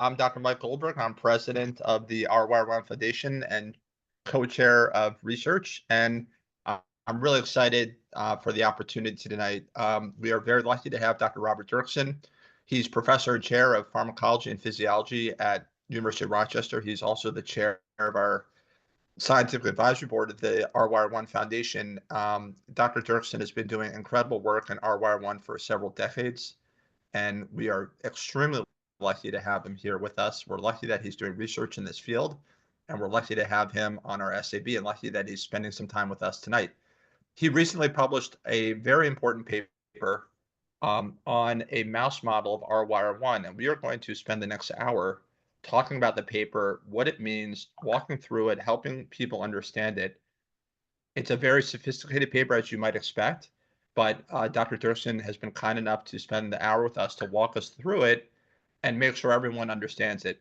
I'm Dr. Mike Goldberg. I'm president of the RYR-1 Foundation and co-chair of research. And I'm really excited for the opportunity tonight. We are very lucky to have Dr. Robert Dirksen. He's professor and chair of pharmacology and physiology at University of Rochester. He's also the chair of our scientific advisory board of the RYR-1 Foundation. Dr. Dirksen has been doing incredible work in RYR-1 for several decades, and we are extremely lucky to have him here with us. We're lucky that he's doing research in this field, and we're lucky to have him on our SAB and lucky that he's spending some time with us tonight. He recently published a very important paper on a mouse model of RYR-1, and we are going to spend the next hour talking about the paper, what it means, walking through it, helping people understand it. It's a very sophisticated paper, as you might expect, but Dr. Dirksen has been kind enough to spend the hour with us to walk us through it and make sure everyone understands it.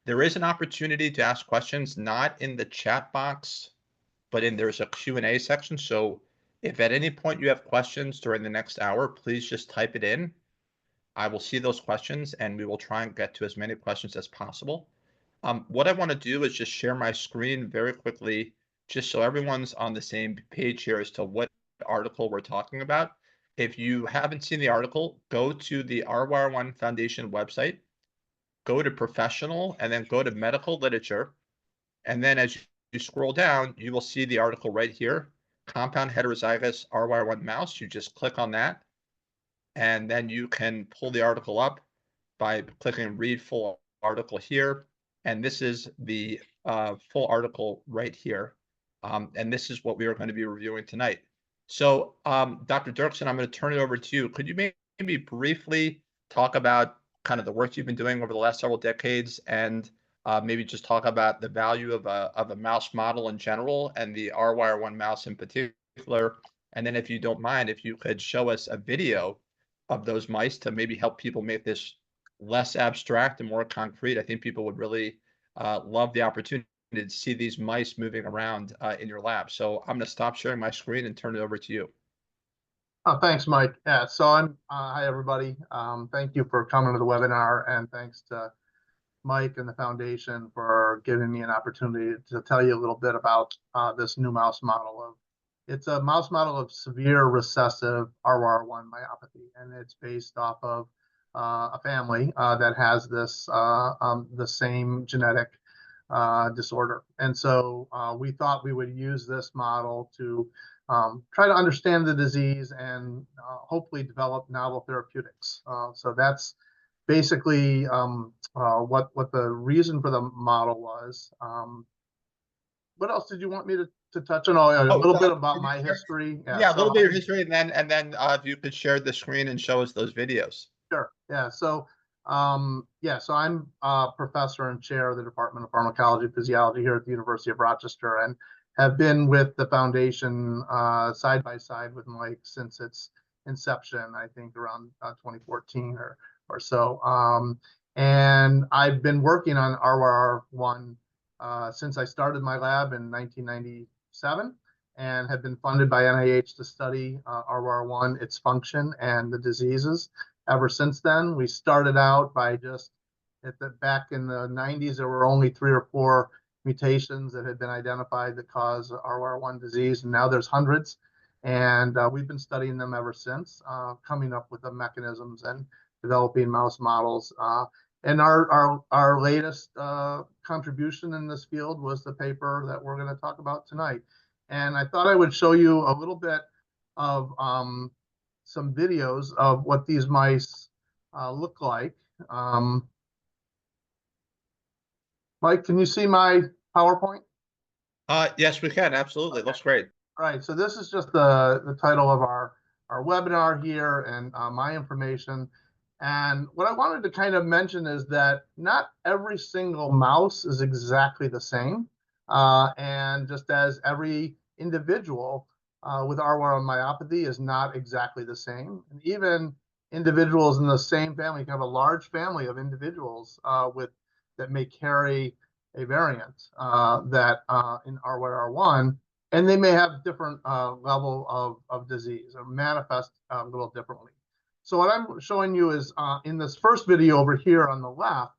There is an opportunity to ask questions, not in the chat box, but there's a Q&A section. So if at any point you have questions during the next hour, please just type it in. I will see those questions and we will try and get to as many questions as possible. What I want to do is just share my screen very quickly, just so everyone's on the same page here as to what article we're talking about. If you haven't seen the article, go to the RYR-1 Foundation website, go to professional, and then go to medical literature. And then as you scroll down, you will see the article right here, compound heterozygous RYR-1 mouse. You just click on that, and then you can pull the article up by clicking read full article here. And this is the full article right here. And this is what we are going to be reviewing tonight. So, Dr. Dirksen, I'm going to turn it over to you. Could you maybe briefly talk about kind of the work you've been doing over the last several decades, and maybe just talk about the value of a mouse model in general and the RYR-1 mouse in particular? And then if you don't mind, if you could show us a video of those mice to maybe help people make this less abstract and more concrete. I think people would really love the opportunity to see these mice moving around in your lab. So I'm going to stop sharing my screen and turn it over to you. Oh, thanks, Mike. Yeah, so I'm hi, everybody. Thank you for coming to the webinar, and thanks to Mike and the foundation for giving me an opportunity to tell you a little bit about this new mouse model. It's a mouse model of severe recessive RYR-1 myopathy, and it's based off of a family that has this the same genetic disorder. And so we thought we would use this model to try to understand the disease and hopefully develop novel therapeutics. So that's basically what the reason for the model was. What else did you want me to touch on? A little bit about my history. Yeah, a little bit of history, and then if you could share the screen and show us those videos. Sure. Yeah. So so I'm professor and chair of the Department of Pharmacology and Physiology here at the University of Rochester, and have been with the foundation side by side with Mike since its inception, I think around 2014 or so. And I've been working on RYR-1 since I started my lab in 1997, and have been funded by NIH to study RYR-1, its function, and the diseases. Ever since then, we started out by just back in the 90s, there were only 3 or 4 mutations that had been identified that cause RYR-1 disease, and now there's hundreds. And we've been studying them ever since, coming up with the mechanisms and developing mouse models. And our latest contribution in this field was the paper that we're going to talk about tonight. And I thought I would show you a little bit of some videos of what these mice look like. Mike, can you see my PowerPoint? Yes, we can. Absolutely. Okay. Looks great. Right. So this is just the title of our webinar here, and my information. And what I wanted to kind of mention is that not every single mouse is exactly the same. And just as every individual with RYR myopathy is not exactly the same. And even individuals in the same family can have a large family of individuals that may carry a variant that in RYR-1, and they may have different level of disease or manifest a little differently. So what I'm showing you is in this first video over here on the left,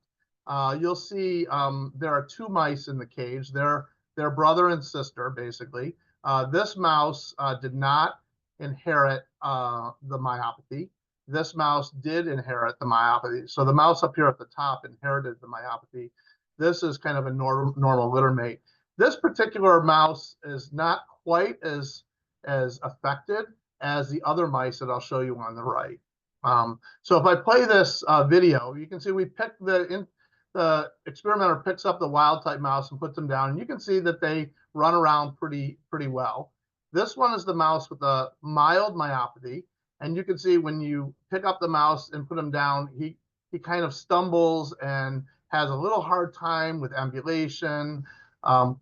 you'll see there are two mice in the cage. They're brother and sister, basically. This mouse did not inherit the myopathy. This mouse did inherit the myopathy. So the mouse up here at the top inherited the myopathy. This is kind of a normal litter mate. This particular mouse is not quite as affected as the other mice that I'll show you on the right. So if I play this video, you can see we picked the experimenter picks up the wild type mouse and puts them down, and you can see that they run around pretty well. This one is the mouse with a mild myopathy, and you can see when you pick up the mouse and put him down, he kind of stumbles and has a little hard time with ambulation.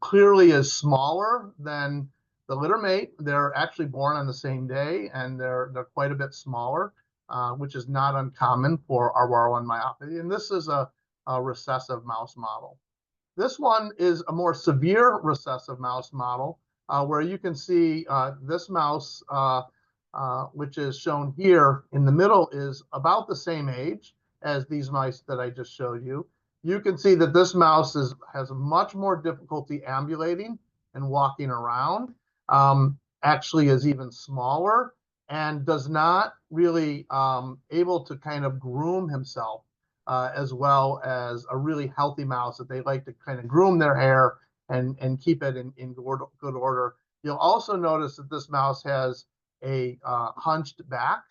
Clearly is smaller than the litter mate. They're actually born on the same day, and they're quite a bit smaller, which is not uncommon for RYR-1 myopathy. And this is a recessive mouse model. This one is a more severe recessive mouse model, where you can see this mouse, which is shown here in the middle, is about the same age as these mice that I just showed you. You can see that this mouse has much more difficulty ambulating and walking around, actually is even smaller, and does not really able to kind of groom himself as well as a really healthy mouse that they like to kind of groom their hair and keep it in good order. You'll also notice that this mouse has a hunched back,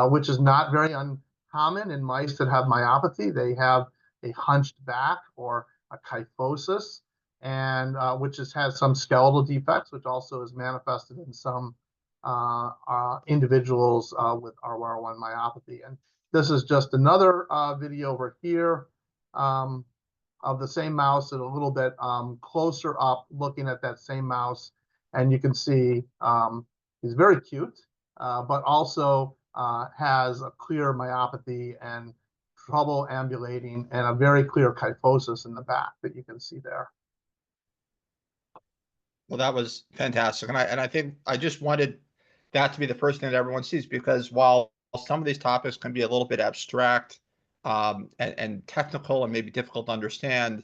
which is not very uncommon in mice that have myopathy. They have a hunched back or a kyphosis, and which has some skeletal defects, which also is manifested in some individuals with RYR-1 myopathy. And this is just another video over here of the same mouse and a little bit closer up looking at that same mouse. And you can see he's very cute, but also has a clear myopathy and trouble ambulating and a very clear kyphosis in the back that you can see there. Well, that was fantastic. And I think I just wanted that to be the first thing that everyone sees, because while some of these topics can be a little bit abstract and technical and maybe difficult to understand,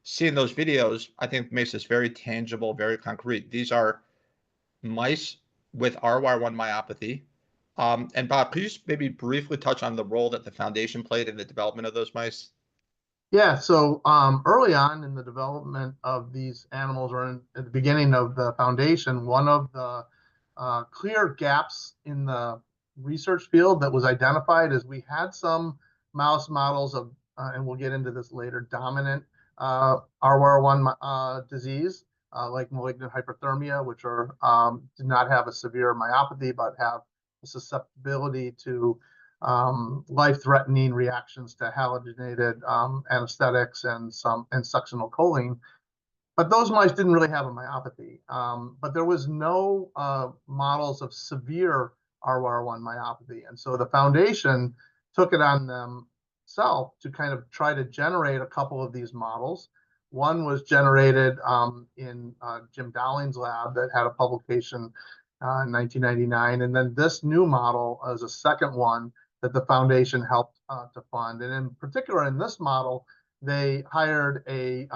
seeing those videos, I think makes this very tangible, very concrete. These are mice with RYR-1 myopathy. And Bob, could you just maybe briefly touch on the role that the foundation played in the development of those mice? Yeah, so early on in the development of these animals, or at the beginning of the foundation, one of the clear gaps in the research field that was identified is we had some mouse models of, and we'll get into this later, dominant RYR-1 disease, like malignant hyperthermia, which are do not have a severe myopathy, but have a susceptibility to life-threatening reactions to halogenated anesthetics and succinyl choline. But those mice didn't really have a myopathy. But there was no models of severe RYR-1 myopathy. And so the foundation took it on themselves to kind of try to generate a couple of these models. One was generated in Jim Dowling's lab that had a publication in 1999. And then this new model is a second one that the foundation helped to fund. And in particular, in this model, they hired a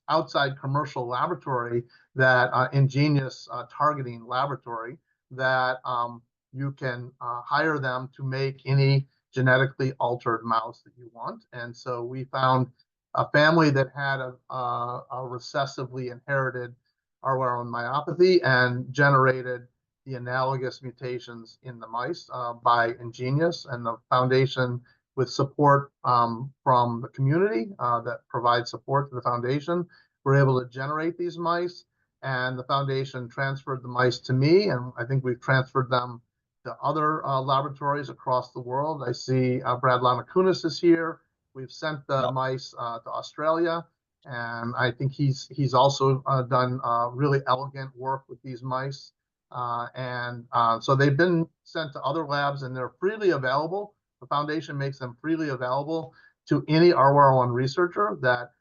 outside commercial laboratory, that ingenious targeting laboratory, that you can hire them to make any genetically altered mouse that you want. And so we found a family that had a recessively inherited RYR-1 myopathy and generated the analogous mutations in the mice by ingenious, and the foundation, with support from the community that provides support to the foundation, we're able to generate these mice. And the foundation transferred the mice to me, and I think we've transferred them to other laboratories across the world. I see Brad Lanakunis is here. We've sent the mice to Australia, and I think he's also done really elegant work with these mice. So they've been sent to other labs, and they're freely available. The foundation makes them freely available to any RYR-1 researcher that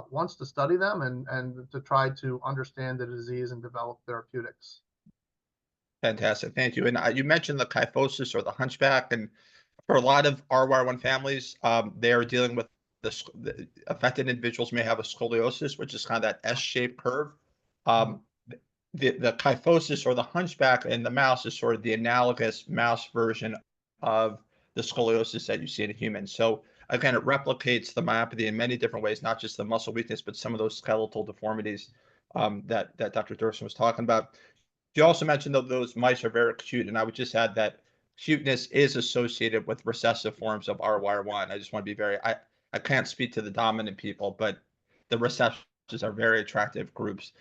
wants to study them and to try to understand the disease and develop therapeutics. Fantastic. Thank you. And you mentioned the kyphosis or the hunchback. And for a lot of RYR-1 families, they are dealing with the affected individuals may have a scoliosis, which is kind of that S-shaped curve. Um, the kyphosis or the hunchback in the mouse is sort of the analogous mouse version of the scoliosis that you see in humans. So again, it replicates the myopathy in many different ways, not just the muscle weakness, but some of those skeletal deformities that Dr. Durson was talking about. You also mentioned that those mice are very cute, and I would just add that cuteness is associated with recessive forms of RYR-1. I just want to be I can't speak to the dominant people, but the recessives are very attractive groups.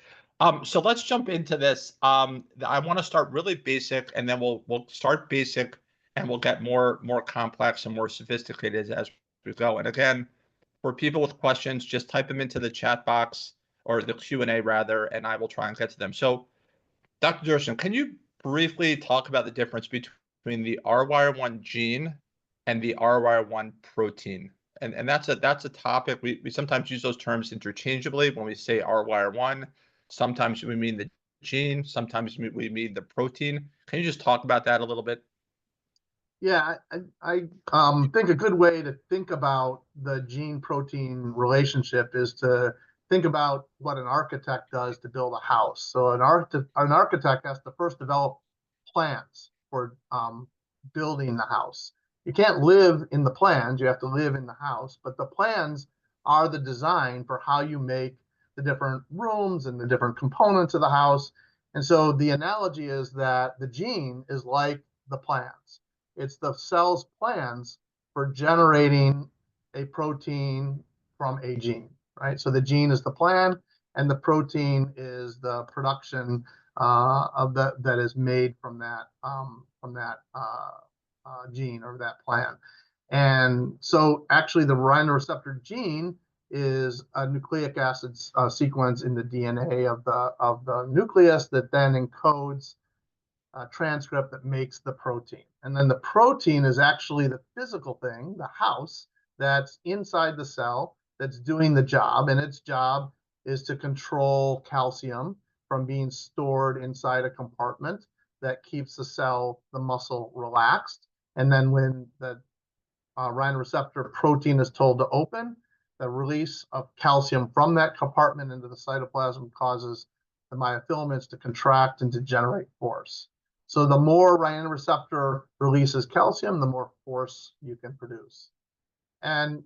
So let's jump into this. I want to start really basic, and then we'll start basic, and we'll get more complex and more sophisticated as we go. And again, for people with questions, just type them into the chat box or the Q&A rather, and I will try and get to them. So Dr. Durson, can you briefly talk about the difference between the RYR-1 gene and the RYR-1 protein? And that's a topic we sometimes use those terms interchangeably when we say RYR-1. Sometimes we mean the gene, sometimes we mean the protein. Can you just talk about that a little bit? Yeah, I think a good way to think about the gene protein relationship is to think about what an architect does to build a house. So an architect has to first develop plans for building the house. You can't live in the plans, you have to live in the house, but the plans are the design for how you make the different rooms and the different components of the house. And so the analogy is that the gene is like the plans. It's the cell's plans for generating a protein from a gene, right? So the gene is the plan, and the protein is the production of that is made from that gene or that plan. And so actually the RYR receptor gene is a nucleic acid sequence in the DNA of the nucleus that then encodes transcript that makes the protein. And then the protein is actually the physical thing, the house that's inside the cell that's doing the job. And its job is to control calcium from being stored inside a compartment that keeps the cell, the muscle relaxed. And then when the RYR receptor protein is told to open, the release of calcium from that compartment into the cytoplasm causes the myofilaments to contract and to generate force. So the more RYR receptor releases calcium, the more force you can produce. And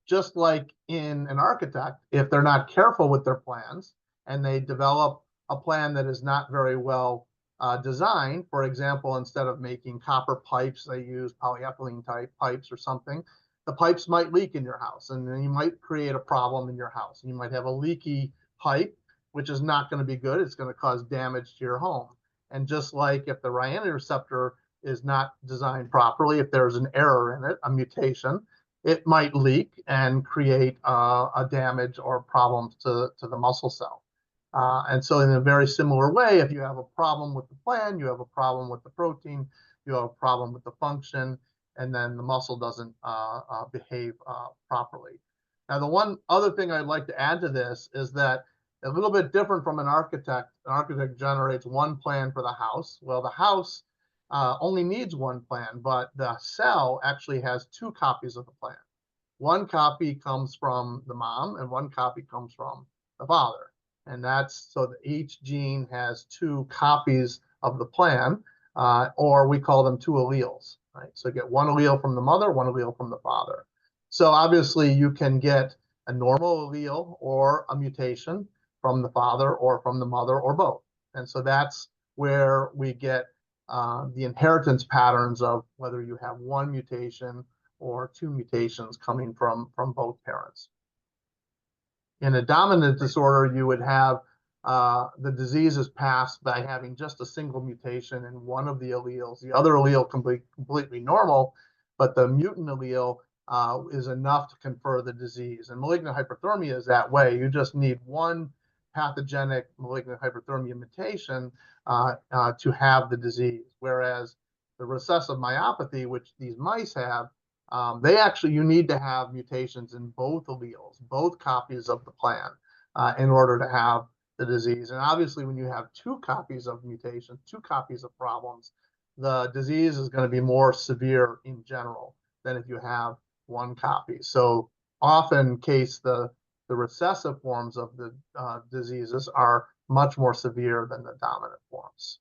just like in an architect, if they're not careful with their plans and they develop a plan that is not very well designed, for example, instead of making copper pipes, they use polyethylene type pipes or something, the pipes might leak in your house, and then you might create a problem in your house. And you might have a leaky pipe, which is not going to be good. It's going to cause damage to your home. And just like if the RYR receptor is not designed properly, if there's an error in it, a mutation, it might leak and create a damage or problems to the muscle cell. And so in a very similar way, if you have a problem with the plan, you have a problem with the protein, you have a problem with the function, and then the muscle doesn't behave properly. Now, the one other thing I'd like to add to this is that a little bit different from an architect generates one plan for the house. Well, the house only needs one plan, but the cell actually has two copies of the plan. One copy comes from the mom and one copy comes from the father. And that's so that each gene has two copies of the plan, or we call them two alleles, right? So you get one allele from the mother, one allele from the father. So obviously you can get a normal allele or a mutation from the father or from the mother or both. And so that's where we get the inheritance patterns of whether you have one mutation or two mutations coming from both parents. In a dominant disorder, you would have the disease is passed by having just a single mutation in one of the alleles. The other allele can be completely normal, but the mutant allele is enough to confer the disease. And malignant hyperthermia is that way. You just need one pathogenic malignant hyperthermia mutation to have the disease. Whereas the recessive myopathy, which these mice have, you need to have mutations in both alleles, both copies of the plan, in order to have the disease. And obviously, when you have two copies of mutations, two copies of problems, the disease is going to be more severe in general than if you have one copy. So often case the recessive forms of the diseases are much more severe than the dominant forms.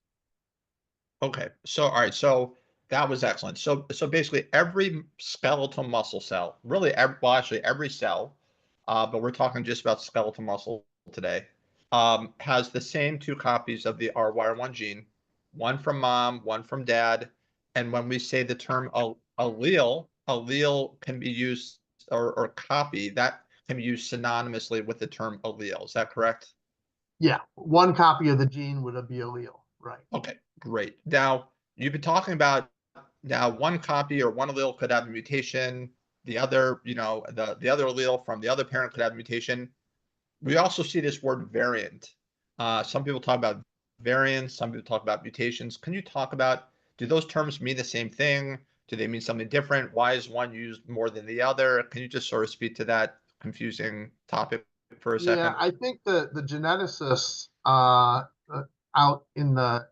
Okay. So, all right. So that was excellent. So basically every skeletal muscle cell, really, well, actually every cell, but we're talking just about skeletal muscle today, has the same two copies of the RYR1 gene, one from mom, one from dad. And when we say the term allele can be used, or copy, that can be used synonymously with the term allele. Is that correct? Yeah, one copy of the gene would be allele, right? Okay, great. Now, you've been talking about now one copy or one allele could have a mutation. The other, the other allele from the other parent could have a mutation. We also see this word variant. Some people talk about variants, some people talk about mutations. Can you talk about, do those terms mean the same thing? Do they mean something different? Why is one used more than the other? Can you just sort of speak to that confusing topic for a Yeah, second? I think the geneticists out in the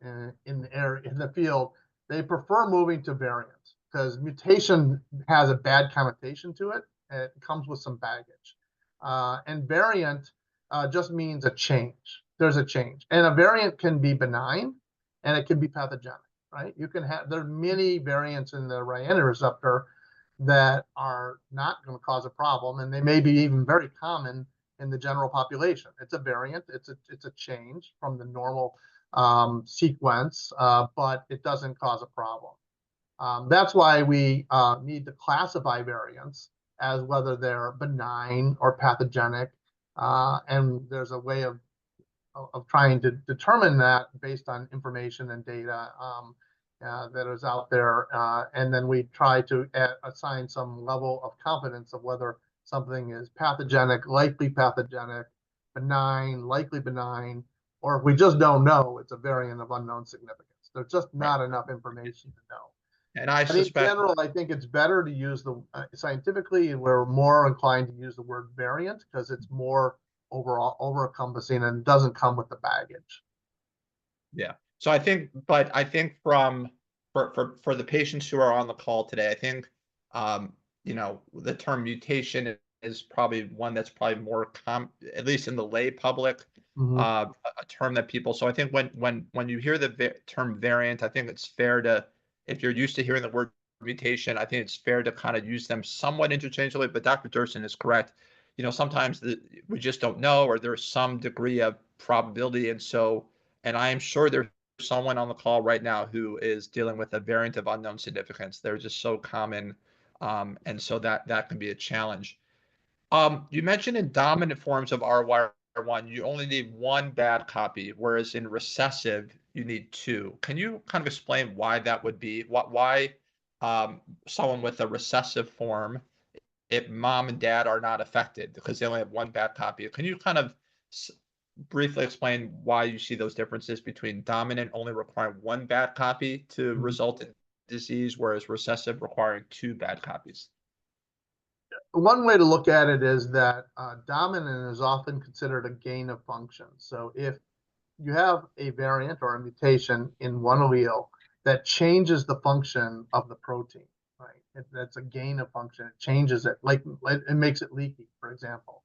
area in the field, they prefer moving to variant because mutation has a bad connotation to it. It comes with some baggage, and variant just means a change. There's a change, and a variant can be benign, and it can be pathogenic. Right? You can have there are many variants in the RYR receptor that are not going to cause a problem, and they may be even very common in the general population. It's a variant. It's a change from the normal sequence, but it doesn't cause a problem. That's why we need to classify variants as whether they're benign or pathogenic, and there's a way of trying to determine that based on information and data that is out there. And then we try to assign some level of confidence of whether something is pathogenic, likely pathogenic, benign, likely benign, or if we just don't know, it's a variant of unknown significance. There's just Right. not enough information to know. And I But in suspect, general, I think it's better to use the scientifically, we're more inclined to use the word variant because it's more overall over encompassing and doesn't come with the baggage. yeah. So I think for the patients who are on the call today, I think the term mutation is probably one that's probably more at least in the lay public, Mhm. a term that people. So I think when you hear the term variant, I think it's fair to, if you're used to hearing the word mutation, I think it's fair to kind of use them somewhat interchangeably. But Dr. Durson is correct. Sometimes we just don't know, or there's some degree of probability, and I am sure there's someone on the call right now who is dealing with a variant of unknown significance. They're just so common, and so that can be a challenge. You mentioned in dominant forms of RYR1, you only need one bad copy, whereas in recessive, you need two. Can you kind of explain why that would be? Why someone with a recessive form, if mom and dad are not affected because they only have one bad copy? Can you kind of briefly explain why you see those differences between dominant only requiring one bad copy to result in disease, whereas recessive requiring two bad copies? One way to look at it is that dominant is often considered a gain of function. So if you have a variant or a mutation in one allele that changes the function of the protein, right? That's a gain of function. It changes it, like it makes it leaky, for example.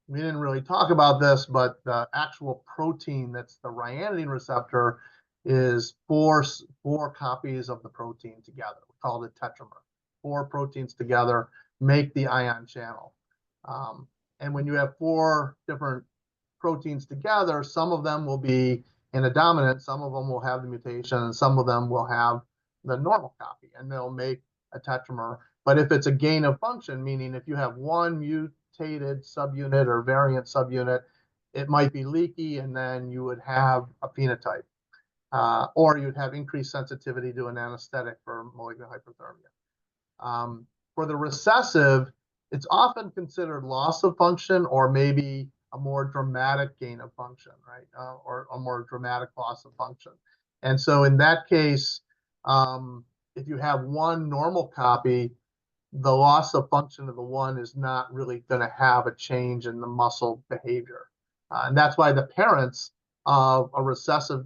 We didn't really talk about this, but the actual protein that's the ryanodine receptor is four copies of the protein together. We call it a tetramer. Four proteins together make the ion channel. And when you have four different proteins together, some of them will be in a dominant, some of them will have the mutation, and some of them will have the normal copy, and they'll make a tetramer. But if it's a gain of function, meaning if you have one mutated subunit or variant subunit, it might be leaky, and then you would have a phenotype, or you'd have increased sensitivity to an anesthetic for malignant hyperthermia. For the recessive, it's often considered loss of function or maybe a more dramatic gain of function, right? Or a more dramatic loss of function. And so in that case, if you have one normal copy, the loss of function of the one is not really going to have a change in the muscle behavior. And that's why the parents of a recessive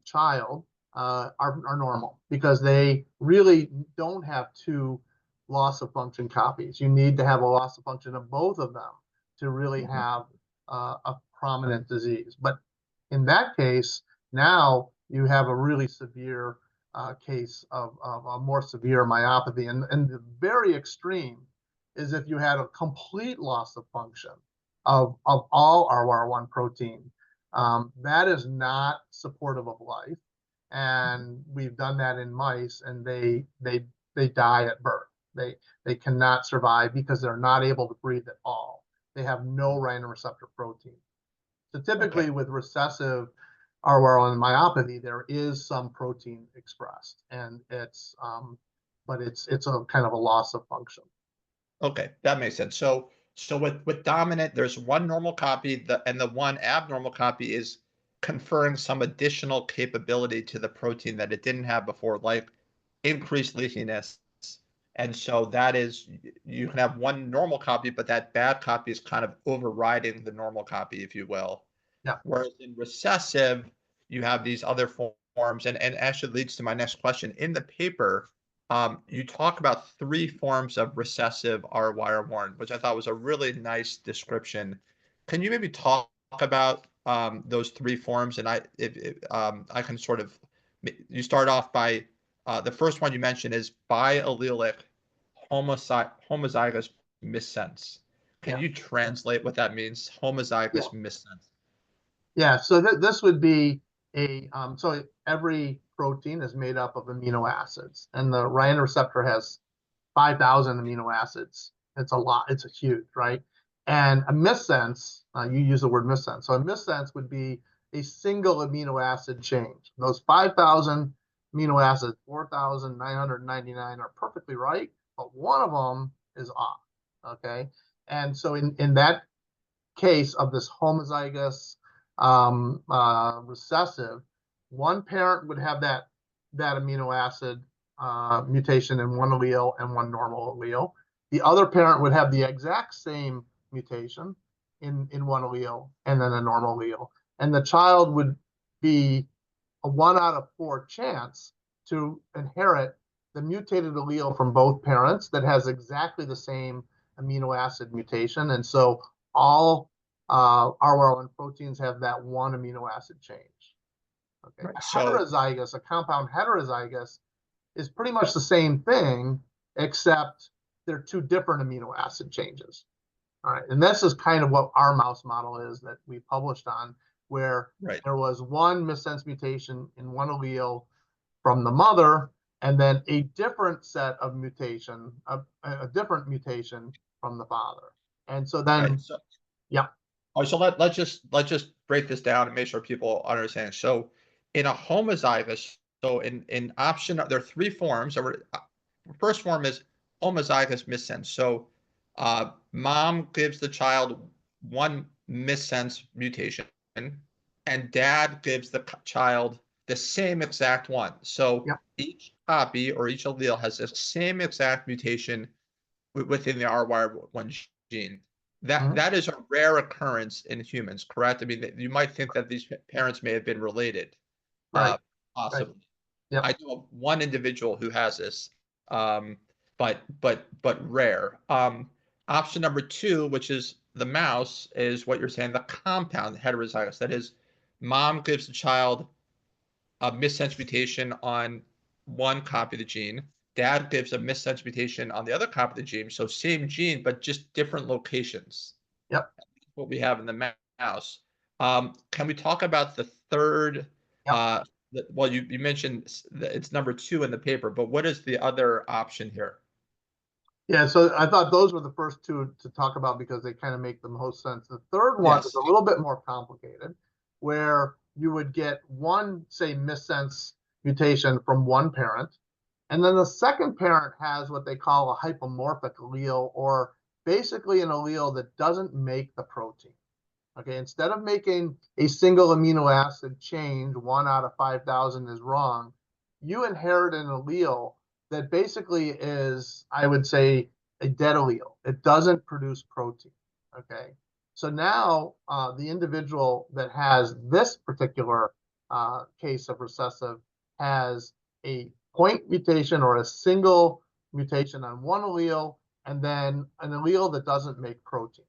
child are normal because they really don't have two loss of function copies. You need to have a loss of function of both of them to really Mhm. have a prominent disease. But in that case, now you have a really severe case of a more severe myopathy. And the very extreme is if you had a complete loss of function of all RYR1 protein. That is not supportive of life. And we've done that in mice, and they die at birth. They cannot survive because they're not able to breathe at all. They have no renin receptor protein. So Okay. typically with recessive RYR1 myopathy, there is some protein expressed, and but it's a kind of a loss of function. Okay, that makes sense. So with dominant, there's one normal copy, and the one abnormal copy is conferring some additional capability to the protein that it didn't have before, like increased leakiness. And so that is, you can have one normal copy, but that bad copy is kind of overriding the normal copy, if you will. Yeah. Whereas in recessive, you have these other forms, and actually leads to my next question. In the paper, you talk about three forms of recessive RYR1, which I thought was a really nice description. Can you maybe talk about those three forms? And I can sort of, you start off by the first one you mentioned is biallelic homozygous missense. Can Yeah. you translate what that means? Yeah. Homozygous missense. Yeah, so this would be so every protein is made up of amino acids, and the RYR receptor has 5,000 amino acids. It's a lot. It's a huge, right? And a missense, you use the word missense. So a missense would be a single amino acid change. Those 5,000 amino acids, 4,999 are perfectly right, but one of them is off. Okay. And so in that case of this homozygous recessive, one parent would have that amino acid mutation in one allele and one normal allele. The other parent would have the exact same mutation in one allele and then a normal allele. And the child would be a 1 out of 4 chance to inherit the mutated allele from both parents that has exactly the same amino acid mutation. And so all RYR1 proteins have that one amino acid change. Okay, Right. a heterozygous, a compound heterozygous, is pretty much the same thing, except they're two different amino acid changes. All right, and this is kind of what our mouse model is that we published on, where Right. there was one missense mutation in one allele from the mother, and then a different set of mutation, a different mutation from the father. And so Right. then, So, yeah, oh, so let's just break this down and make sure people understand. So, in a homozygous, so in option, there are three forms. First form is homozygous missense. So, mom gives the child one missense mutation, and dad gives the child the same exact one. So yeah, each copy or each allele has the same exact mutation within the RYR1 gene. That mhm, that is a rare occurrence in humans, correct? I mean, you might think that these parents may have been related, right, uh, right, possibly. yep, I know of one individual who has this, but rare. Option number two, which is the mouse, is what you're saying, the compound heterozygous. That is, mom gives the child a missense mutation on one copy of the gene. Dad gives a missense mutation on the other copy of the gene. So same gene, but just different locations. yep, That's what we have in the mouse. Can we talk about the third? yep. Well, you mentioned that it's number two in the paper, but what is the other option here? Yeah, so I thought those were the first two to talk about because they kind of make the most sense. The third one is Yes. a little bit more complicated, where you would get one, say, missense mutation from one parent, and then the second parent has what they call a hypomorphic allele, or basically an allele that doesn't make the protein. Okay, instead of making a single amino acid change, 1 out of 5,000 is wrong, you inherit an allele that basically is, I would say, a dead allele. It doesn't produce protein. Okay, so now the individual that has this particular case of recessive has a point mutation or a single mutation on one allele, and then an allele that doesn't make protein.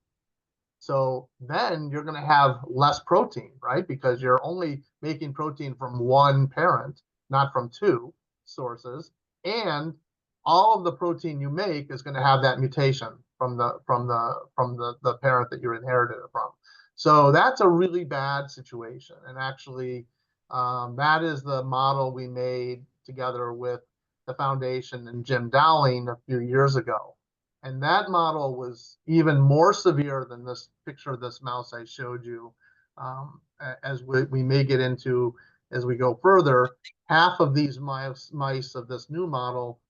So then you're going to have less protein, right? Because you're only making protein from one parent, not from two sources. And all of the protein you make is going to have that mutation from the parent that you inherited it from. So that's a really bad situation. And actually, that is the model we made together with the foundation and Jim Dowling a few years ago. And that model was even more severe than this picture of this mouse I showed you. As we may get into as we go further, half of these mice of this new model,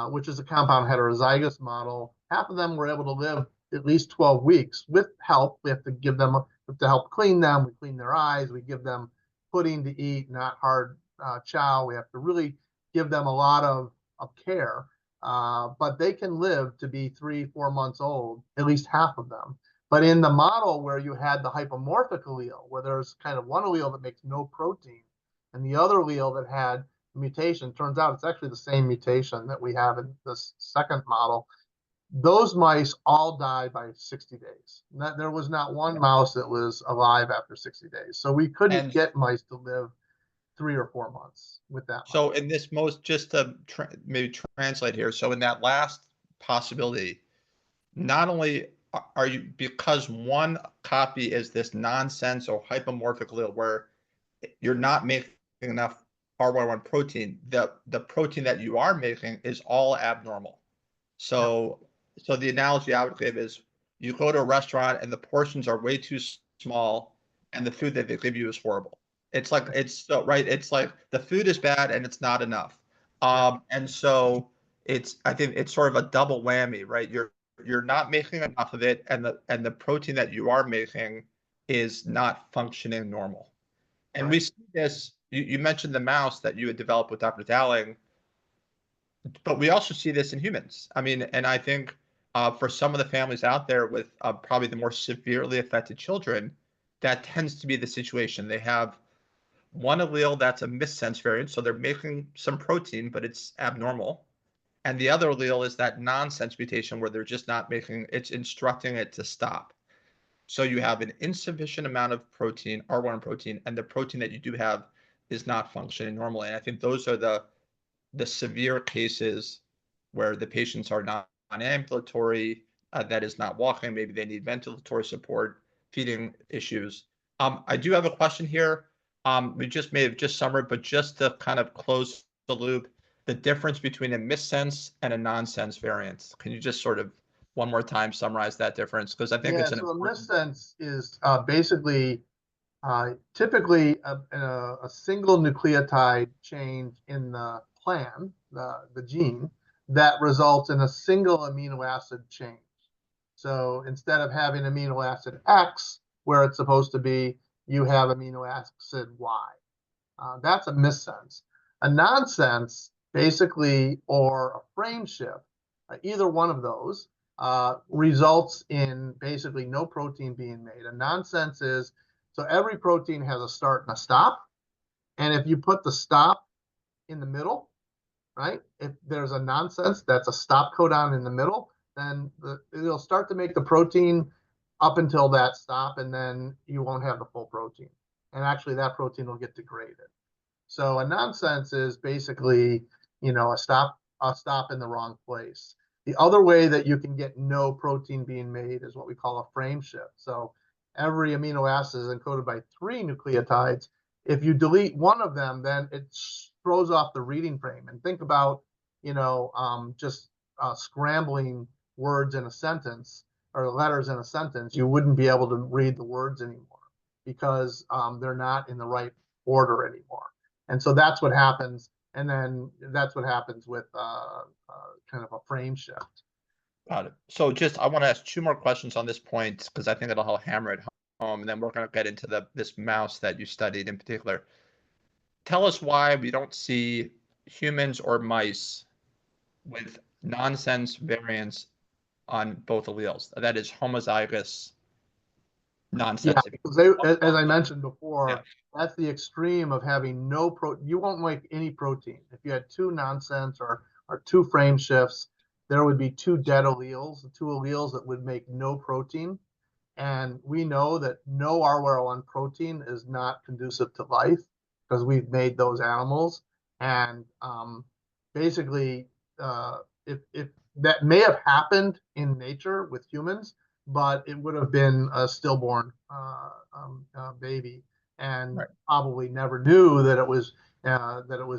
which is a compound heterozygous model, half of them were able to live at least 12 weeks with help. We have to give them, to help clean them. We clean their eyes. We give them pudding to eat, not hard chow. We have to really give them a lot of care. But they can live to be 3-4 months old, at least half of them. But in the model where you had the hypomorphic allele, where there's kind of one allele that makes no protein, and the other allele that had mutation, turns out it's actually the same mutation that we have in this second model. Those mice all died by 60 days. There was not one mouse that was alive after 60 days. So we couldn't get mice to live 3 or 4 months with that. So in this most, just to maybe translate here, so in that last possibility, not only are you, because one copy is this nonsense or hypomorphic allele where you're not making enough RYR-1 protein, the protein that you are making is all abnormal. So so the analogy I would give is you go to a restaurant and the portions are way too small and the food that they give you is horrible. It's like, it's so right. It's like the food is bad and it's not enough. And so I think it's sort of a double whammy, right? You're not making enough of it, and the protein that you are making is not functioning normal. And we see this, you mentioned the mouse that you had developed with Dr. Dowling, but we also see this in humans. I mean, and I think for some of the families out there with probably the more severely affected children, that tends to be the situation. They have one allele that's a missense variant, so they're making some protein, but it's abnormal. And the other allele is that nonsense mutation where they're just not making, it's instructing it to stop. So you have an insufficient amount of protein, R1 protein, and the protein that you do have is not functioning normally. And I think those are the severe cases where the patients are not ambulatory, that is not walking, maybe they need ventilatory support, feeding issues. I do have a question here. We just may have just summarized, but just to kind of close the loop, the difference between a missense and a nonsense variant. Can you just sort of one more time summarize that difference? Because I think it's an So a important. missense is basically typically a single nucleotide change in the plan, the gene, that results in a single amino acid change. So instead of having amino acid X, where it's supposed to be, you have amino acid Y. That's a missense. A nonsense, basically, or a frame shift, either one of those, results in basically no protein being made. A nonsense is, so every protein has a start and a stop. And if you put the stop in the middle, right? If there's a nonsense, that's a stop codon in the middle, then it'll start to make the protein up until that stop, and then you won't have the full protein. And actually, that protein will get degraded. So a nonsense is basically, a stop in the wrong place. The other way that you can get no protein being made is what we call a frame shift. So every amino acid is encoded by 3 nucleotides. If you delete one of them, then it throws off the reading frame. And think about, just scrambling words in a sentence or letters in a sentence. You wouldn't be able to read the words anymore because they're not in the right order anymore. And so that's what happens. And then that's what happens with kind of a frame shift. Got it. So just, I want to ask 2 more questions on this point because I think it'll help hammer it home, and then we're going to get into this mouse that you studied in particular. Tell us why we don't see humans or mice with nonsense variants on both alleles. That is homozygous Yeah, non-sensitive. because they, as I mentioned Yeah, before, that's the extreme of having no pro. You won't make any protein. If you had two nonsense or two frame shifts, there would be two dead alleles, two alleles that would make no protein. And we know that no RYR1 protein is not conducive to life because we've made those animals. And basically, if that may have happened in nature with humans, but it would have been a stillborn baby, and right. probably never knew that it was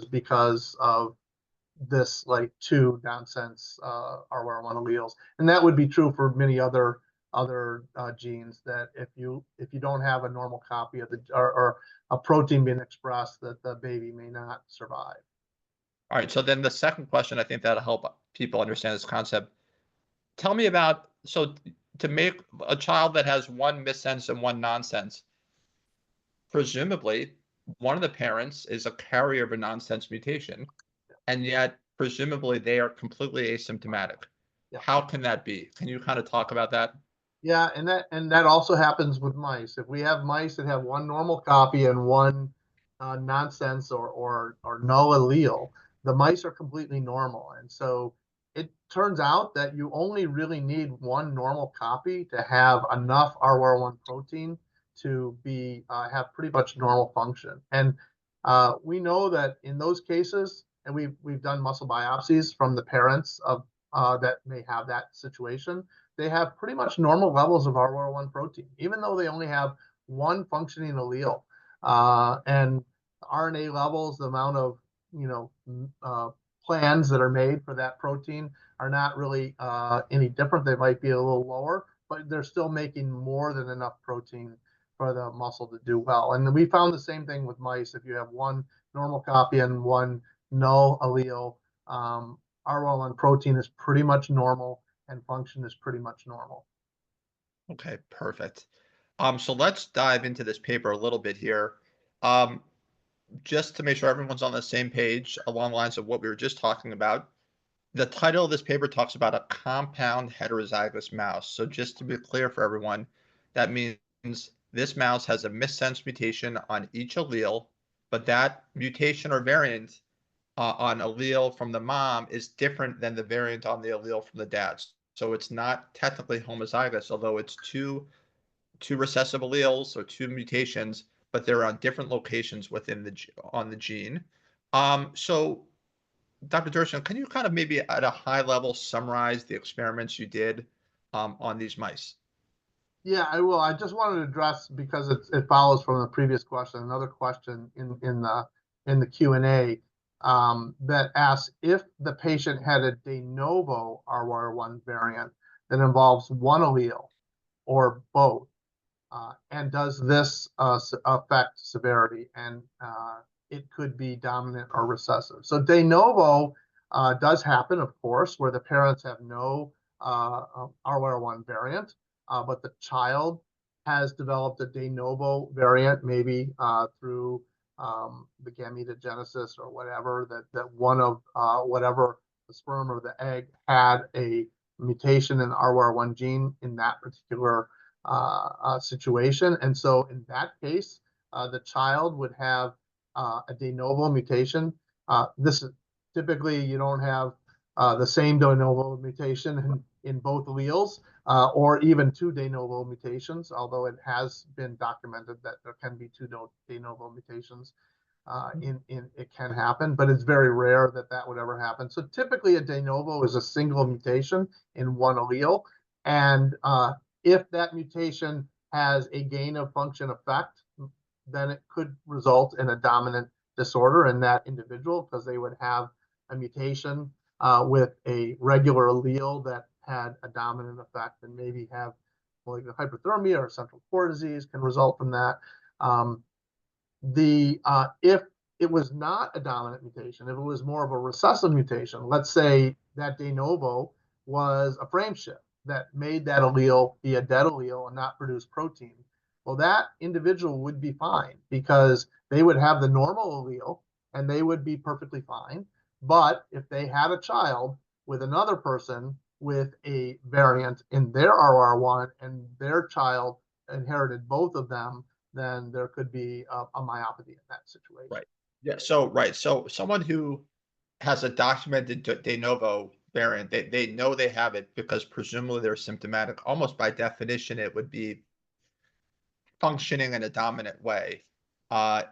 because of this like two nonsense RYR1 alleles, and that would be true for many other genes. That if you don't have a normal copy of the or a protein being expressed, that the baby may not survive. All right. So then the second question, I think that'll help people understand this concept. Tell me about, so to make a child that has one missense and one nonsense, presumably one of the parents is a carrier of a nonsense mutation, and yet presumably they are completely asymptomatic. Yeah. How can that be? Can you kind of talk about that? Yeah, and that also happens with mice. If we have mice that have one normal copy and one nonsense or null allele, the mice are completely normal. And so it turns out that you only really need one normal copy to have enough RYR1 protein to be have pretty much normal function. And we know that in those cases, and we've done muscle biopsies from the parents of that may have that situation, they have pretty much normal levels of RYR1 protein, even though they only have one functioning allele. And RNA levels, the amount of plans that are made for that protein are not really any different. They might be a little lower, but they're still making more than enough protein for the muscle to do well. And we found the same thing with mice. If you have one normal copy and one null allele, RYR1 protein is pretty much normal and function is pretty much normal. Okay, perfect. So let's dive into this paper a little bit here. Um, just to make sure everyone's on the same page along the lines of what we were just talking about. The title of this paper talks about a compound heterozygous mouse. So just to be clear for everyone, that means this mouse has a missense mutation on each allele, but that mutation or variant on allele from the mom is different than the variant on the allele from the dad. So it's not technically homozygous, although it's two recessive alleles or two mutations, but they're on different locations within the gene. So Dr. Durson, can you kind of maybe at a high level summarize the experiments you did on these mice? Yeah, I will. I just wanted to address because it follows from the previous question, another question in the Q&A that asks if the patient had a de novo RYR1 variant that involves one allele or both, and does this affect severity? And it could be dominant or recessive. So de novo does happen, of course, where the parents have no RYR1 variant, but the child has developed a de novo variant, maybe through the gametogenesis or whatever, that one of whatever the sperm or the egg had a mutation in the RYR1 gene in that particular situation. And so in that case, the child would have a de novo mutation. This is typically you don't have the same de novo mutation in both alleles, or even two de novo mutations, although it has been documented that there can be two de novo mutations. In it can happen, but it's very rare that that would ever happen. So typically a de novo is a single mutation in one allele, and if that mutation has a gain of function effect, then it could result in a dominant disorder in that individual because they would have a mutation with a regular allele that had a dominant effect and maybe have like hyperthermia or central core disease can result from that. If it was not a dominant mutation, if it was more of a recessive mutation, let's say that de novo was a frame shift that made that allele be a dead allele and not produce protein, well, that individual would be fine because they would have the normal allele and they would be perfectly fine. But if they had a child with another person with a variant in their RYR1 and their child inherited both of them, then there could be a myopathy in that situation. Right. Yeah. So right. So someone who has a documented de novo variant, they know they have it because presumably they're symptomatic. Almost by definition, it would be functioning in a dominant way.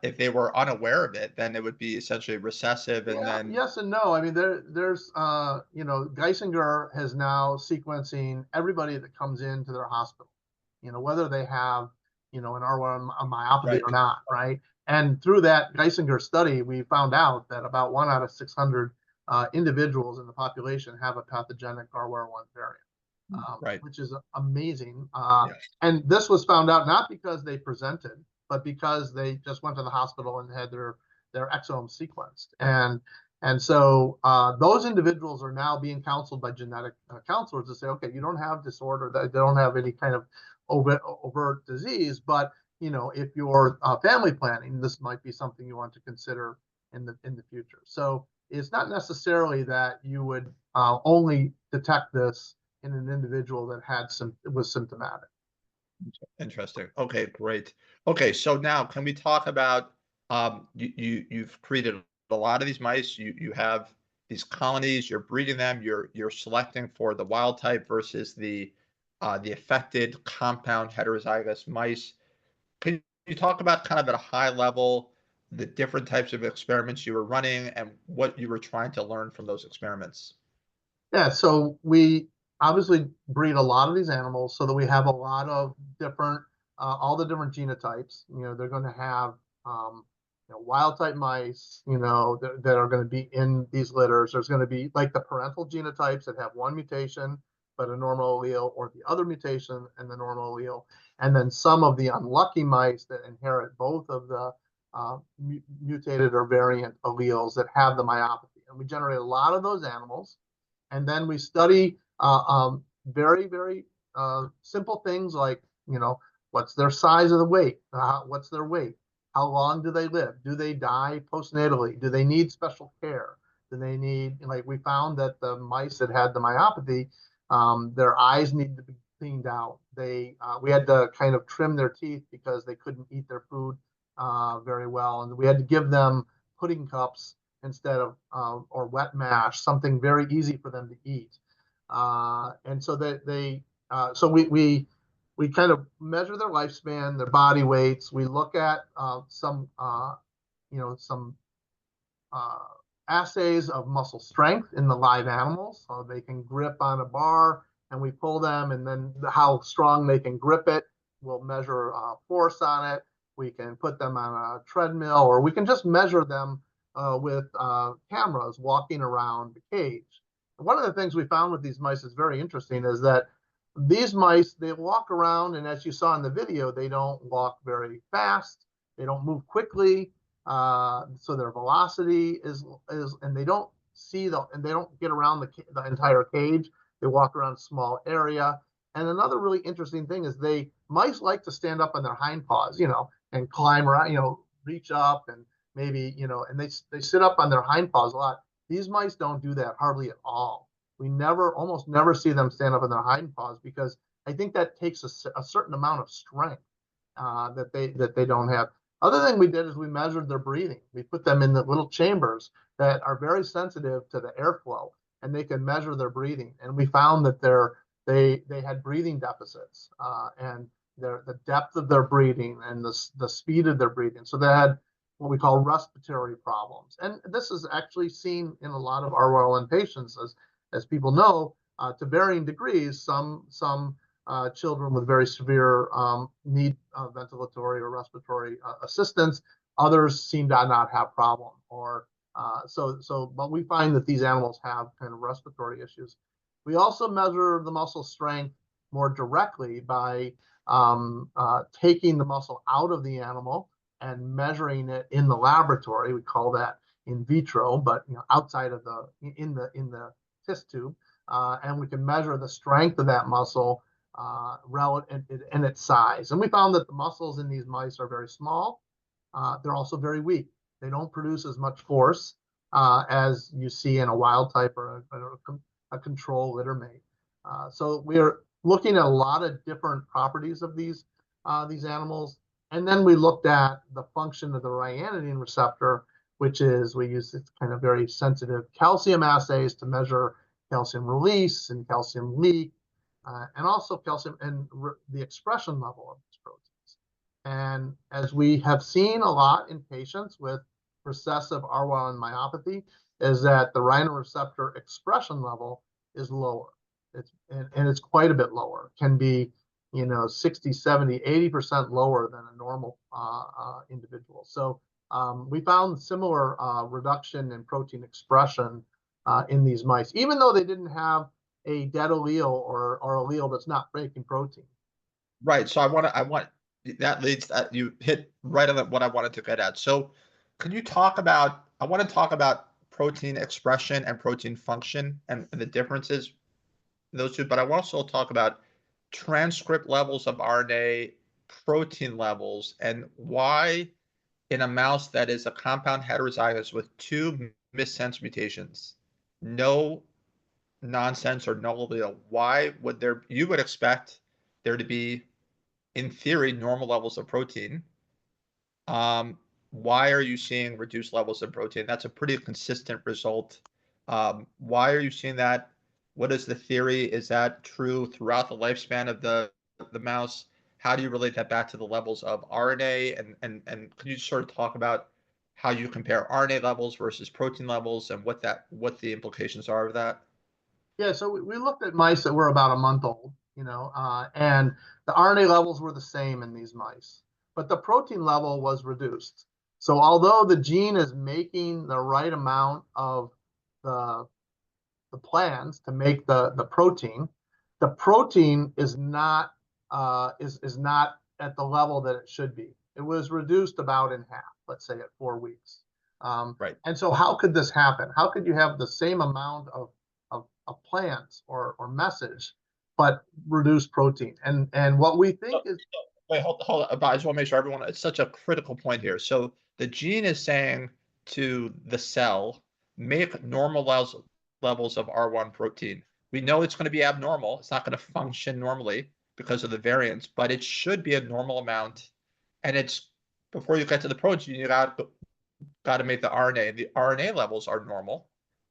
If they were unaware of it, then it would be essentially recessive, and Yeah, then yes and no. I mean, there's Geisinger has now sequencing everybody that comes into their hospital, whether they have, an R1 a myopathy right, or not, right? And through that Geisinger study, we found out that about 1 out of 600 individuals in the population have a pathogenic RYR-1 variant, right, which is amazing. yes, And this was found out not because they presented, but because they just went to the hospital and had their exome sequenced. And so those individuals are now being counseled by genetic counselors to say, okay, you don't have disorder, they don't have any kind of overt disease, but if you're family planning, this might be something you want to consider in the future. So it's not necessarily that you would only detect this in an individual that was symptomatic. interesting. Okay, great. Okay, so now can we talk about you've created a lot of these mice. You have these colonies. You're breeding them. You're selecting for the wild type versus the affected compound heterozygous mice. Can you talk about kind of at a high level the different types of experiments you were running and what you were trying to learn from those experiments? Yeah, so we obviously breed a lot of these animals so that we have a lot of different, all the different genotypes. They're going to have, wild type mice, that are going to be in these litters. There's going to be like the parental genotypes that have one mutation but a normal allele, or the other mutation and the normal allele. And then some of the unlucky mice that inherit both of the mutated or variant alleles that have the myopathy. And we generate a lot of those animals. And then we study very, very simple things like, what's their size of the weight? What's their weight? How long do they live? Do they die postnatally? Do they need special care? Do they need, like, we found that the mice that had the myopathy, their eyes need to be cleaned out. We had to kind of trim their teeth because they couldn't eat their food very well. And we had to give them pudding cups instead of or wet mash, something very easy for them to eat. And so that so we kind of measure their lifespan, their body weights. We look at some some uh, assays of muscle strength in the live animals, so they can grip on a bar, and we pull them, and then how strong they can grip it. We'll measure force on it. We can put them on a treadmill, or we can just measure them with cameras walking around the cage. One of the things we found with these mice is very interesting is that these mice, they walk around, and as you saw in the video, they don't walk very fast. They don't move quickly. So their velocity and they don't and they don't get around the entire cage. They walk around a small area. And another really interesting thing is mice like to stand up on their hind paws, and climb around, reach up, and maybe, and they sit up on their hind paws a lot. These mice don't do that hardly at all. We almost never see them stand up on their hind paws, because I think that takes a certain amount of strength that they don't have. Other thing we did is we measured their breathing. We put them in the little chambers that are very sensitive to the airflow, and they can measure their breathing. And we found that they had breathing deficits, and the depth of their breathing and the speed of their breathing. So they had what we call respiratory problems. And this is actually seen in a lot of RYR-1 patients, as people know, to varying degrees. Some children with very severe need ventilatory or respiratory assistance. Others seem to not have problem, or but we find that these animals have kind of respiratory issues. We also measure the muscle strength more directly by taking the muscle out of the animal and measuring it in the laboratory. We call that in vitro, but outside of in the test tube, and we can measure the strength of that muscle relative in its size. And we found that the muscles in these mice are very small. They're also very weak. They don't produce as much force as you see in a wild type or a control litter mate. So we're looking at a lot of different properties of these these animals. And then we looked at the function of the ryanodine receptor, which is we use this kind of very sensitive calcium assays to measure calcium release and calcium leak, and also calcium and the expression level of these proteins. And as we have seen a lot in patients with recessive RY1 myopathy, is that the rhinoreceptor expression level is lower. And it's quite a bit lower. It can be 60, 70, 80% lower than a normal individual. So we found similar reduction in protein expression in these mice, even though they didn't have a dead allele or allele that's not breaking protein. Right. So that leads that you hit right on what I wanted to get at. So can you talk about, I want to talk about protein expression and protein function and the differences in those two, but I want to also talk about transcript levels of RNA, protein levels, and why in a mouse that is a compound heterozygous with two missense mutations, no nonsense or no allele, why would you would expect there to be, in theory, normal levels of protein. Um, why are you seeing reduced levels of protein? That's a pretty consistent result. Why are you seeing that? What is the theory? Is that true throughout the lifespan of the mouse? How do you relate that back to the levels of RNA? And could you sort of talk about how you compare RNA levels versus protein levels and what the implications are of that? Yeah, so we looked at mice that were about a month old, and the RNA levels were the same in these mice, but the protein level was reduced. So although the gene is making the right amount of the plans to make the protein is not is not at the level that it should be. It was reduced about in half, let's say at 4 weeks. Right. And so how could this happen? How could you have the same amount of plans or message, but reduce protein? And what we think is Wait, hold on. I just want to make sure everyone, it's such a critical point here. So the gene is saying to the cell, make normal levels of R1 protein. We know it's going to be abnormal. It's not going to function normally because of the variants, but it should be a normal amount. And it's before you get to the protein, you got to make the RNA. The RNA levels are normal.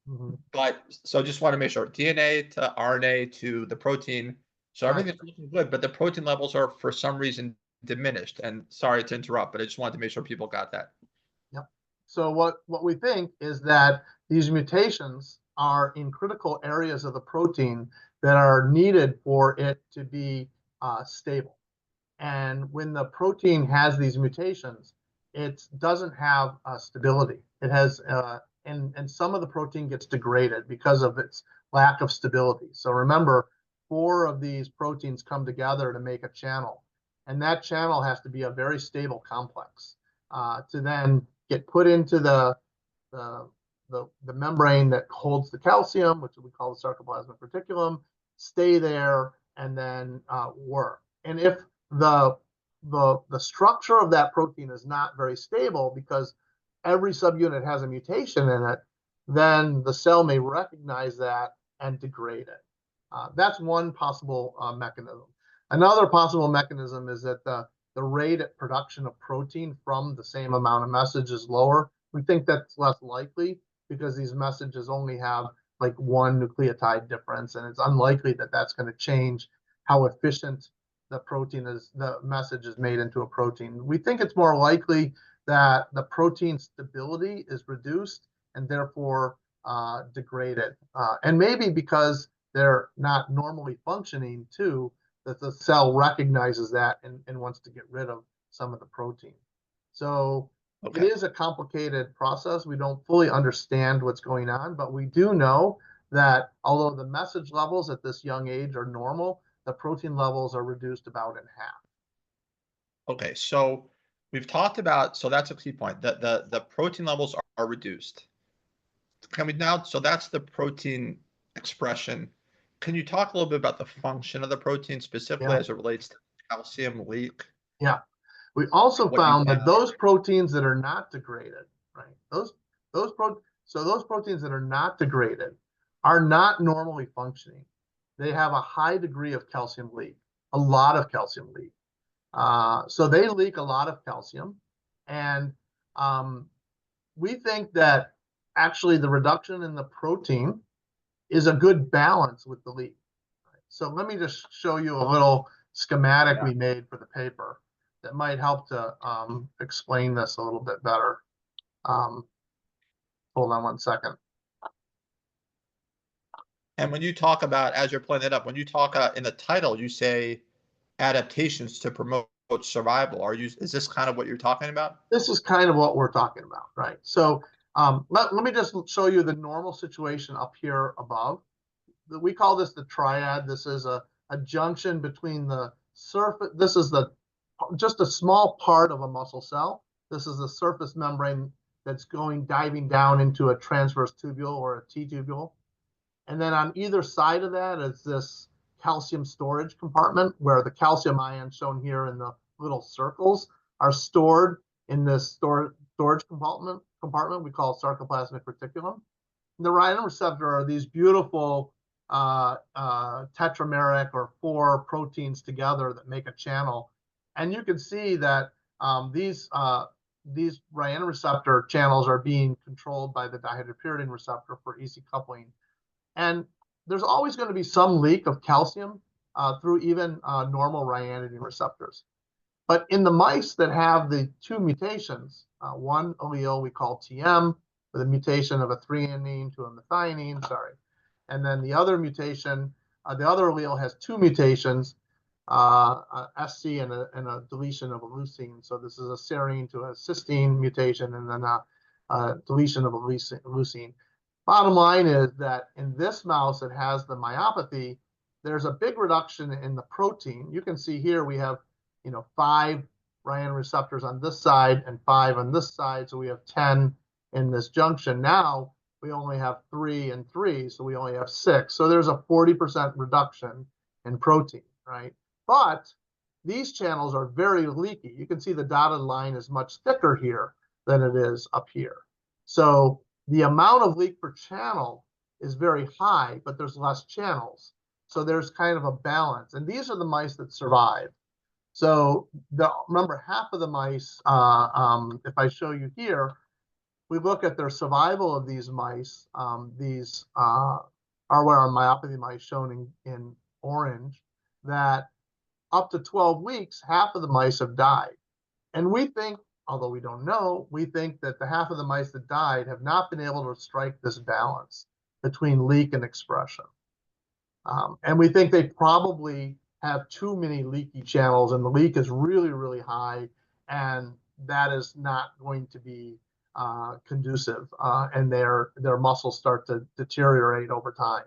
Mhm. But so just want to make sure DNA to RNA to the protein. So Right. everything's looking good, but the protein levels are for some reason diminished. And sorry to interrupt, but I just wanted to make sure people got that. Yep. So what we think is that these mutations are in critical areas of the protein that are needed for it to be stable. And when the protein has these mutations, it doesn't have stability. It has, and some of the protein gets degraded because of its lack of stability. So remember, 4 of these proteins come together to make a channel, and that channel has to be a very stable complex to then get put into the, the membrane that holds the calcium, which we call the sarcoplasmic reticulum, stay there, and then work. And if the structure of that protein is not very stable because every subunit has a mutation in it, then the cell may recognize that and degrade it. That's one possible mechanism. Another possible mechanism is that the rate of production of protein from the same amount of message is lower. We think that's less likely because these messages only have like one nucleotide difference, and it's unlikely that that's going to change how efficient the message is made into a protein. We think it's more likely that the protein stability is reduced and therefore degraded. And maybe because they're not normally functioning too, that the cell recognizes that and wants to get rid of some of the protein. So it Okay. is a complicated process. We don't fully understand what's going on, but we do know that although the message levels at this young age are normal, the protein levels are reduced about in half. Okay. So we've talked about, so that's a key point. The protein levels are reduced. Can we now, so that's the protein expression. Can you talk a little bit about the function of the protein specifically Yeah, as it relates to calcium leak? yeah. We also What you found that found? those proteins that are not degraded, right? Those proteins that are not degraded are not normally functioning. They have a high degree of calcium leak, a lot of calcium leak. So they leak a lot of calcium, and um, we think that actually the reduction in the protein is a good balance with the leak. So let me just show you a little schematic Yeah. we made for the paper that might help to explain this a little bit better. Um, hold on one second. And when you talk about, as you're pulling it up, when you talk in the title, you say adaptations to promote survival. Is this kind of what you're talking about? This is kind of what we're talking about, right? So let me just show you the normal situation up here above. We call this the triad. This is a junction between the surface. This is just a small part of a muscle cell. This is the surface membrane that's diving down into a transverse tubule or a T-tubule. And then on either side of that is this calcium storage compartment where the calcium ions shown here in the little circles are stored in this storage compartment we call sarcoplasmic reticulum. The RYR receptor are these beautiful tetrameric or 4 proteins together that make a channel. And you can see that these RYR receptor channels are being controlled by the dihydropyridine receptor for EC coupling. And there's always going to be some leak of calcium through even normal ryanodine receptors. But in the mice that have the 2 mutations, one allele we call TM, with a mutation of a threonine to a methionine, and then the other mutation, the other allele has 2 mutations, SC and a deletion of a leucine. So this is a serine to a cysteine mutation, and then a deletion of a leucine. Bottom line is that in this mouse that has the myopathy, there's a big reduction in the protein. You can see here we have 5 RYR receptors on this side and 5 on this side. So we have 10 in this junction. Now we only have 3 and 3, so we only have 6. So there's a 40% reduction in protein, right? But these channels are very leaky. You can see the dotted line is much thicker here than it is up here. So the amount of leak per channel is very high, but there's less channels. So there's kind of a balance. And these are the mice that survive. So remember, half of the mice, if I show you here, we look at their survival of these mice, these RYR myopathy mice shown in orange, that up to 12 weeks, half of the mice have died. And we think, although we don't know, we think that the half of the mice that died have not been able to strike this balance between leak and expression. And we think they probably have too many leaky channels, and the leak is really, really high, and that is not going to be conducive, and their muscles start to deteriorate over time.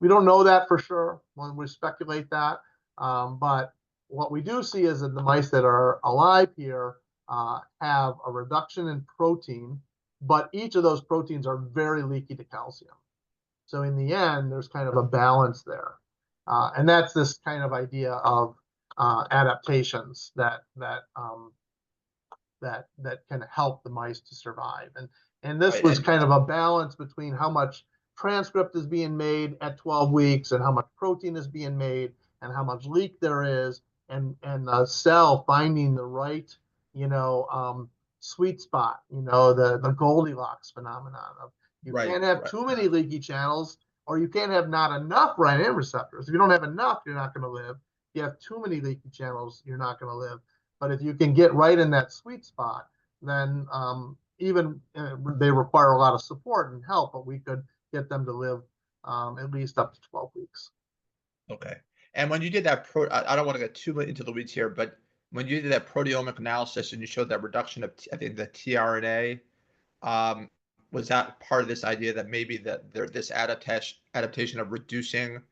We don't know that for sure when we speculate that, but what we do see is that the mice that are alive here have a reduction in protein, but each of those proteins are very leaky to calcium. So in the end, there's kind of a balance there. And that's this kind of idea of adaptations that can help the mice to survive. And this was kind of a balance between how much transcript is being made at 12 weeks and how much protein is being made and how much leak there is, and the cell finding the right, sweet spot, the Goldilocks phenomenon of you can't have too many leaky channels, or you can't have not enough RYR receptors. If you don't have enough, you're not going to live. If you have too many leaky channels, you're not going to live. But if you can get right in that sweet spot, then even they require a lot of support and help, but we could get them to live at least up to 12 weeks. Okay. And when you did that, I don't want to get too much into the weeds here, but when you did that proteomic analysis and you showed that reduction of, I think, the tRNA, was that part of this idea that maybe that this adaptation of reducing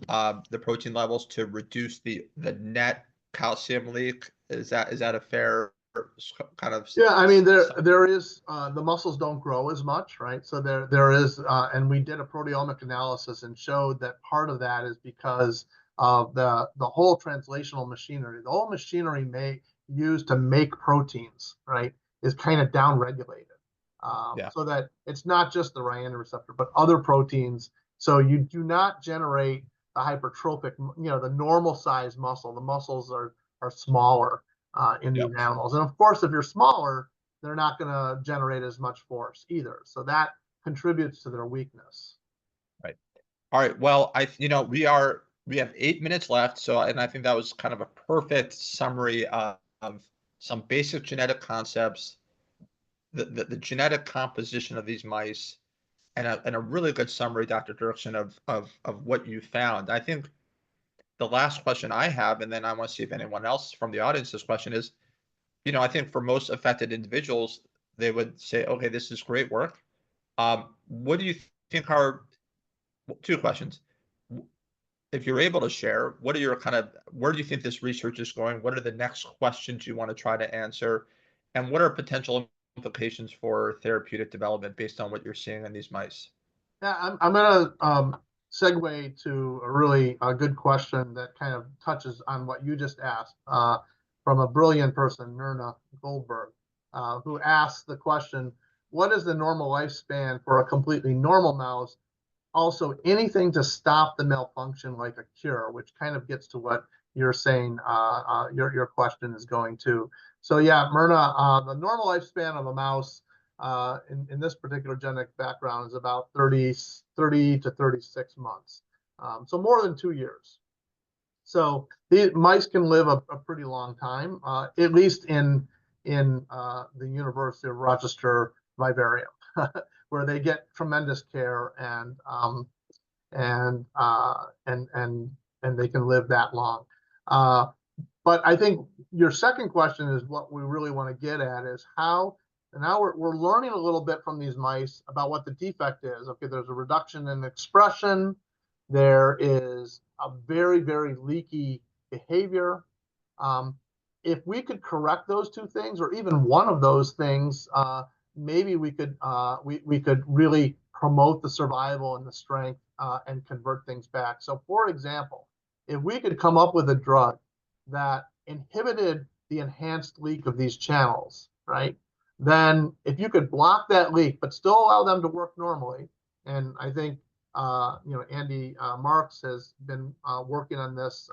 the protein levels to reduce the net calcium leak? Is that a fair kind of? Yeah, I mean there is the muscles don't grow as much, right? So there is, and we did a proteomic analysis and showed that part of that is because of the whole translational machinery. The whole machinery used to make proteins, right, is kind of downregulated. So that it's not just the RYR receptor, but other proteins. So you do not generate the hypertrophic, the normal size muscle. The muscles are are smaller in Yep. these animals. And of course, if you're smaller, they're not going to generate as much force either. So that contributes to their weakness. Right. All right. Well, we have 8 minutes left. So, and I think that was kind of a perfect summary of some basic genetic concepts, the genetic composition of these mice, and a really good summary, Dr. Dirksen, of what you found. I think the last question I have, and then I want to see if anyone else from the audience has question is, I think for most affected individuals, they would say, okay, this is great work. What do you think are two questions? If you're able to share, what are your where do you think this research is going? What are the next questions you want to try to answer? And what are potential implications for therapeutic development based on what you're seeing in these mice? Yeah, I'm going to segue to a really good question that kind of touches on what you just asked from a brilliant person, Myrna Goldberg, who asked the question, what is the normal lifespan for a completely normal mouse? Also, anything to stop the malfunction like a cure, which kind of gets to what you're saying your question is going to. So yeah, Myrna, the normal lifespan of a mouse in this particular genetic background is about 30 to 36 months. So more than 2 years. So the mice can live a pretty long time, at least in the University of Rochester vivarium, where they get tremendous care and they can live that long. But I think your second question is what we really want to get at is how. And now we're learning a little bit from these mice about what the defect is. Okay, there's a reduction in expression. There is a very, very leaky behavior. If we could correct those two things, or even one of those things, maybe we could really promote the survival and the strength and convert things back. So, for example, if we could come up with a drug that inhibited the enhanced leak of these channels, right? Then if you could block that leak, but still allow them to work normally, and I think Andy Marks has been working on this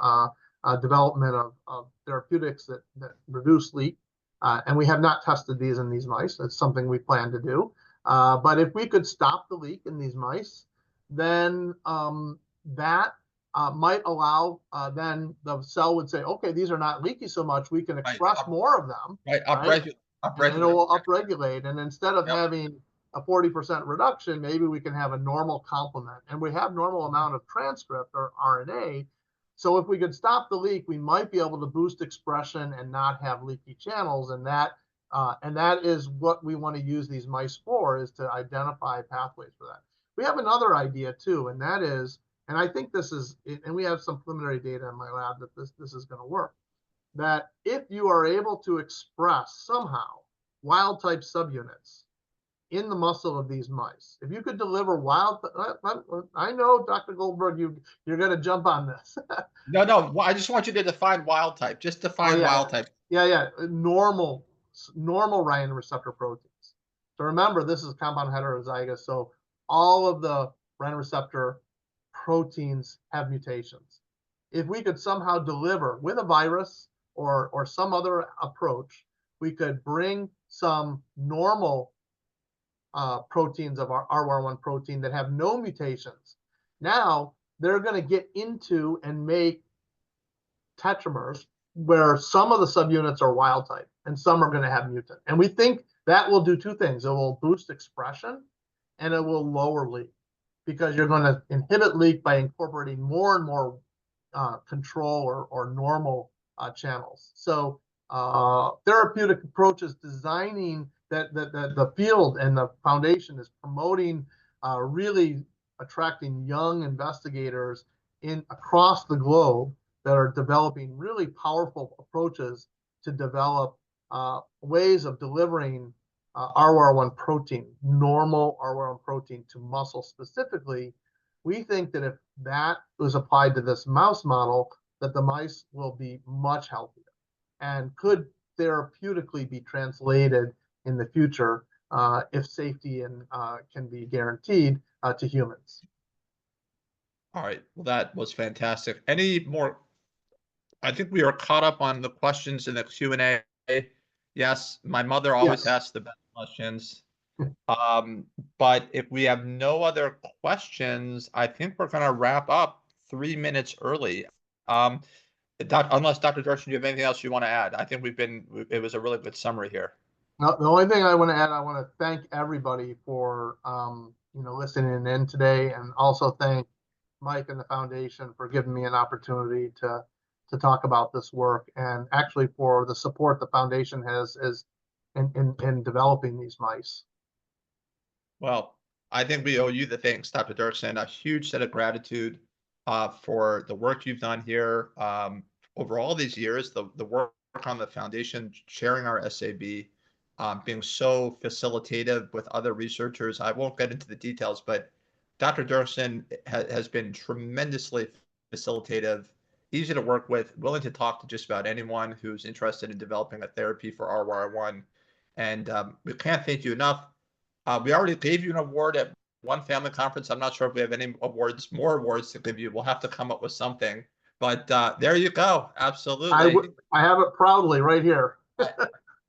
development of therapeutics that reduce leak, and we have not tested these in these mice. That's something we plan to do. But if we could stop the leak in these mice, then that might allow then the cell would say, okay, these are not leaky so much. We can express more of them, Right. right? And it will Upregulate. upregulate. And instead of Yep. having a 40% reduction, maybe we can have a normal complement. And we have normal amount of transcript or RNA. So if we could stop the leak, we might be able to boost expression and not have leaky channels. And that is what we want to use these mice for, is to identify pathways for that. We have another idea too, and that is, and I think this is, and we have some preliminary data in my lab that this is going to work, that if you are able to express somehow wild type subunits in the muscle of these mice, if you could deliver wild, I know, Dr. Goldberg, you're going to jump on this. No. I just want you to define wild type. Just define wild type. Yeah. Normal RYR receptor proteins. So remember, this is compound heterozygous. So all of the RYR receptor proteins have mutations. If we could somehow deliver with a virus or some other approach, we could bring some normal proteins of our RYR-1 protein that have no mutations. Now they're going to get into and make tetramers where some of the subunits are wild type and some are going to have mutant. And we think that will do two things. It will boost expression and it will lower leak, because you're going to inhibit leak by incorporating more and more control or normal channels. So therapeutic approaches designing that the field and the foundation is promoting really attracting young investigators across the globe that are developing really powerful approaches to develop ways of delivering RYR-1 protein, normal RYR-1 protein to muscle specifically. We think that if that was applied to this mouse model, that the mice will be much healthier and could therapeutically be translated in the future if safety and can be guaranteed to humans. All right. Well, that was fantastic. Any more I think we are caught up on the questions in the Q&A. Yes, my mother always Yes. asks the best questions. But if we have no other questions, I think we're gonna wrap up 3 minutes early. Um, unless Dr. Dorsey, do you have anything else you want to add? I think it was a really good summary here. No, the only thing I want to add, I want to thank everybody for listening in today, and also thank Mike and the foundation for giving me an opportunity to talk about this work, and actually for the support the foundation has is in developing these mice. Well, I think we owe you the thanks, Dr. Dirksen. A huge set of gratitude for the work you've done here over all these years, the work on the foundation, sharing our SAB, being so facilitative with other researchers. I won't get into the details, but Dr. Dirksen has been tremendously facilitative, easy to work with, willing to talk to just about anyone who's interested in developing a therapy for RYR1. And we can't thank you enough. We already gave you an award at one family conference. I'm not sure if we have any more awards to give you. We'll have to come up with something. But there you go. Absolutely. I have it proudly right here.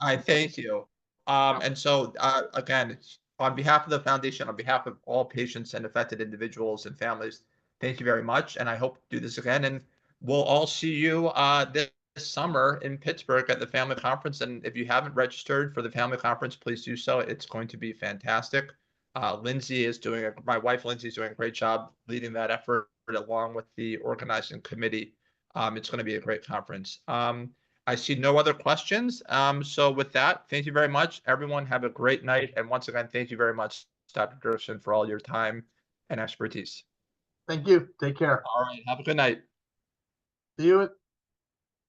I thank you. And so, again, on behalf of the foundation, on behalf of all patients and affected individuals and families, thank you very much. And I hope to do this again. And we'll all see you this summer in Pittsburgh at the family conference. And if you haven't registered for the family conference, please do so. It's going to be fantastic. My wife Lindsay is doing a great job leading that effort along with the organizing committee. It's going to be a great conference. I see no other questions. So with that, thank you very much. Everyone have a great night. And once again, thank you very much, Dr. Dirksen, for all your time and expertise. Thank you. Take care. All right. Have a good night. See you